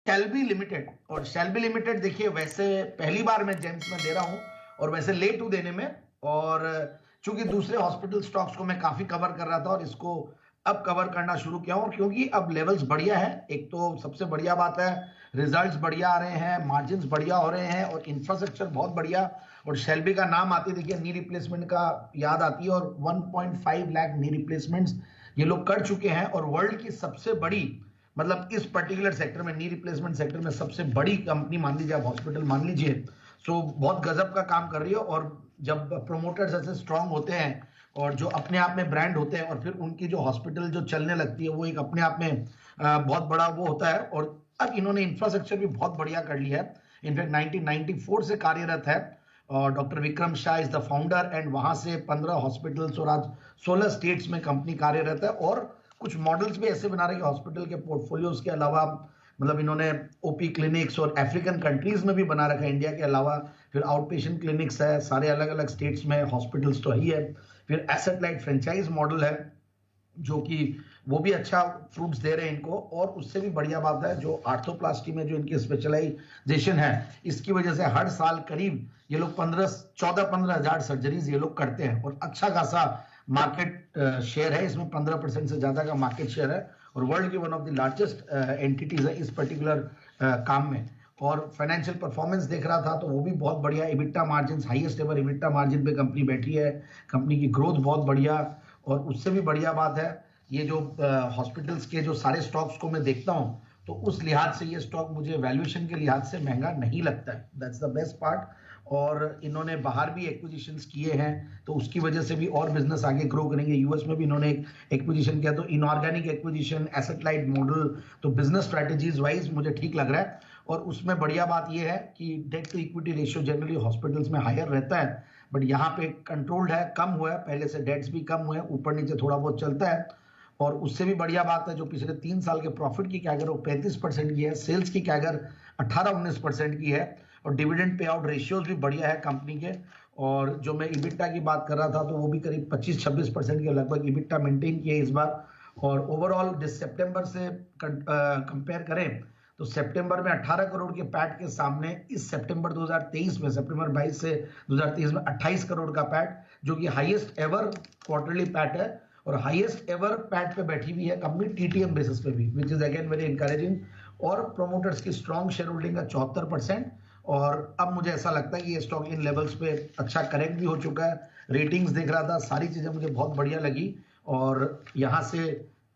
Shelby limited. और Shelby limited देखिए, वैसे पहली बार मैं जेम्स में दे रहा हूं और वैसे लेट हूं देने में, और चूंकि दूसरे हॉस्पिटल स्टॉक्स को मैं काफी कवर कर रहा था और इसको अब कवर करना शुरू किया हूं, क्योंकि अब लेवल्स बढ़िया है। एक तो सबसे बढ़िया बात है, रिजल्ट्स बढ़िया आ रहे हैं, मार्जिन्स बढ़िया हो रहे हैं और इंफ्रास्ट्रक्चर बहुत बढ़िया। और शेल्बी का नाम आती देखिए, नी रिप्लेसमेंट का याद आती है, और 1.5 लाख नी रिप्लेसमेंट्स ये लोग कर चुके हैं। और वर्ल्ड की सबसे बड़ी, मतलब इस पर्टिकुलर सेक्टर में, नी रिप्लेसमेंट सेक्टर में सबसे बड़ी कंपनी मान लीजिए, आप हॉस्पिटल मान लीजिए, सो बहुत गजब का काम कर रही है। और जब प्रोमोटर्स ऐसे स्ट्रांग होते हैं और जो अपने आप में ब्रांड होते हैं, और फिर उनकी जो हॉस्पिटल जो चलने लगती है, वो एक अपने आप में बहुत बड़ा वो होता है। और अब इन्होंने इंफ्रास्ट्रक्चर भी बहुत बढ़िया कर लिया है। इनफैक्ट 1994 से कार्यरत है, और doctor Vikram Shah is the founder, and वहां से 15 हॉस्पिटल्स और आज 16 स्टेट्स में कंपनी कार्यरत है। और कुछ मॉडल्स भी ऐसे बना रहे हैं कि हॉस्पिटल के पोर्टफोलियोज के अलावा, मतलब इन्होंने ओपी क्लिनिक्स और अफ्रीकन कंट्रीज में भी बना रखा है, इंडिया के अलावा। फिर आउट पेशेंट क्लिनिक्स है सारे अलग अलग स्टेट्स में, हॉस्पिटल्स तो ही है। फिर एसेट लाइट फ्रेंचाइज मॉडल है, जो कि वो भी अच्छा फ्रूट्स दे रहे हैं इनको। और उससे भी बढ़िया बात है, जो आर्थोप्लास्टी में जो इनकी स्पेशलाइजेशन है, इसकी वजह से हर साल करीब ये लोग 14-15 हजार सर्जरीज ये लोग करते हैं, और अच्छा खासा मार्केट शेयर है इसमें, 15% से ज्यादा का मार्केट शेयर है, और वर्ल्ड की one of the largest entities है इस पर्टिकुलर काम में। और फाइनेंशियल परफॉर्मेंस देख रहा था तो वो भी बहुत बढ़िया, EBITDA margin highest ever EBITDA margin पे कंपनी बैठी है, कंपनी की ग्रोथ बहुत बढ़िया। और उससे भी बढ़िया बात है, ये जो हॉस्पिटल्स के जो सारे स्टॉक्स को मैं देखता हूं, तो उस लिहाज से ये स्टॉक मुझे वैल्यूएशन के लिहाज से महंगा नहीं लगता है। That's the best part. और इन्होंने बाहर भी एक्विजिशंस किए हैं, तो उसकी वजह से भी और बिजनेस आगे ग्रो करेंगे। यूएस में भी इन्होंने एक एक्विजिशन किया, तो inorganic acquisition, asset light model, तो बिजनेस स्ट्रैटेजीज वाइज मुझे ठीक लग रहा है। और उसमें बढ़िया बात यह है कि debt to equity ratio generally hospitals में हायर रहता है, बट यहाँ पे कंट्रोल्ड है, कम हुआ है, पहले से डेट्स भी कम हुए हैं, ऊपर नीचे थोड़ा बहुत चलता है। और उससे भी बढ़िया बात है, जो पिछले 3 साल के प्रॉफिट की कैगर वो 35% की है, सेल्स की कैगर 18-19% की है, और डिविडेंड पे आउट रेशियोज भी बढ़िया है कंपनी के। और जो मैं इबिटा की बात कर रहा था, तो वो भी करीब 25-26% के लगभग इबिटा मेंटेन किया है इस बार। और ओवरऑल जिस सितंबर से कंपेयर करें, तो सितंबर में 18 करोड़ के पैट के सामने इस सितंबर 2023 में, सितंबर 22 से 2023 में 28 करोड़ का पैट, जो कि हाईएस्ट एवर क्वार्टरली पैट है, और हाईएस्ट एवर पैट पे बैठी हुई है कंपनी टीटीएम बेसिस पे भी, which is again very encouraging. और प्रोमोटर्स की स्ट्रॉन्ग शेयर होल्डिंग है 74%। और अब मुझे ऐसा लगता है कि ये स्टॉक इन लेवल्स पे अच्छा करेक्ट भी हो चुका है। रेटिंग्स देख रहा था, सारी चीजें मुझे बहुत बढ़िया लगी, और यहाँ से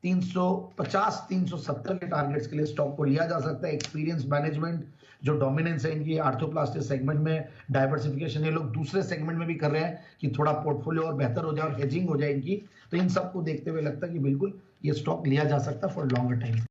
350-370 के टारगेट्स के लिए स्टॉक को लिया जा सकता है। एक्सपीरियंस मैनेजमेंट, जो डोमिनेंस है इनकी आर्थोप्लास्टी सेगमेंट में, डाइवर्सिफिकेशन ये लोग दूसरे सेगमेंट में भी कर रहे हैं कि थोड़ा पोर्टफोलियो और बेहतर हो जाए और हेजिंग हो जाए इनकी, तो इन सबको देखते हुए लगता है कि बिल्कुल ये स्टॉक लिया जा सकता है फॉर लॉन्गर टाइम।